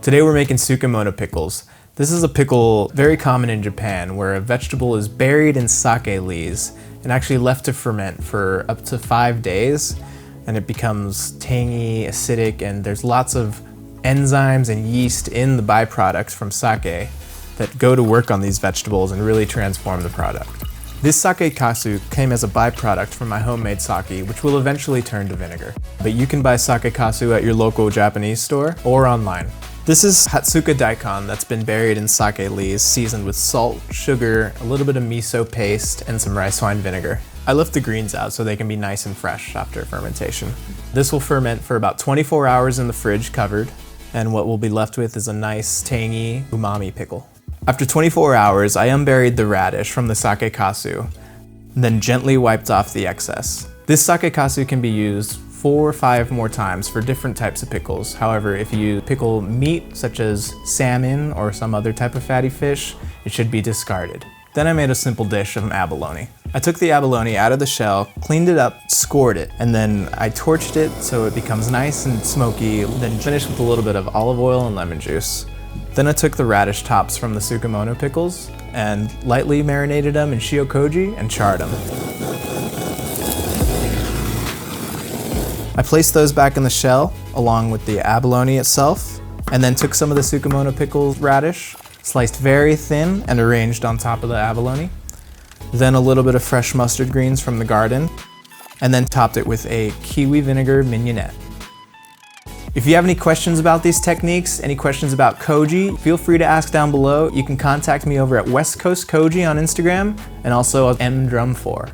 Today we're making TSUKEMONO pickles. This is a pickle very common in Japan where a vegetable is buried in sake leaves and actually left to ferment for up to 5 days, and it becomes tangy, acidic, and there's lots of enzymes and yeast in the byproducts from sake that go to work on these vegetables and really transform the product. This sake kasu came as a byproduct from my homemade sake, which will eventually turn to vinegar. But you can buy sake kasu at your local Japanese store or online. This is Hatsuka daikon that's been buried in sake leaves, seasoned with salt, sugar, a little bit of miso paste, and some rice wine vinegar. I left the greens out so they can be nice and fresh after fermentation. This will ferment for about 24 hours in the fridge covered, and what we'll be left with is a nice, tangy, umami pickle. After 24 hours, I unburied the radish from the sake kasu, and then gently wiped off the excess. This sake kasu can be used 4 or 5 more times for different types of pickles. However, if you pickle meat such as salmon or some other type of fatty fish, it should be discarded. Then I made a simple dish of abalone. I took the abalone out of the shell, cleaned it up, scored it, and then I torched it so it becomes nice and smoky, then finished with a little bit of olive oil and lemon juice. Then I took the radish tops from the TSUKEMONO pickles and lightly marinated them in shiokoji and charred them. I placed those back in the shell along with the abalone itself, and then took some of the TSUKEMONO pickle radish, sliced very thin and arranged on top of the abalone. Then a little bit of fresh mustard greens from the garden, and then topped it with a kiwi vinegar mignonette. If you have any questions about these techniques, any questions about koji, feel free to ask down below. You can contact me over at West Coast Koji on Instagram and also mdrum4.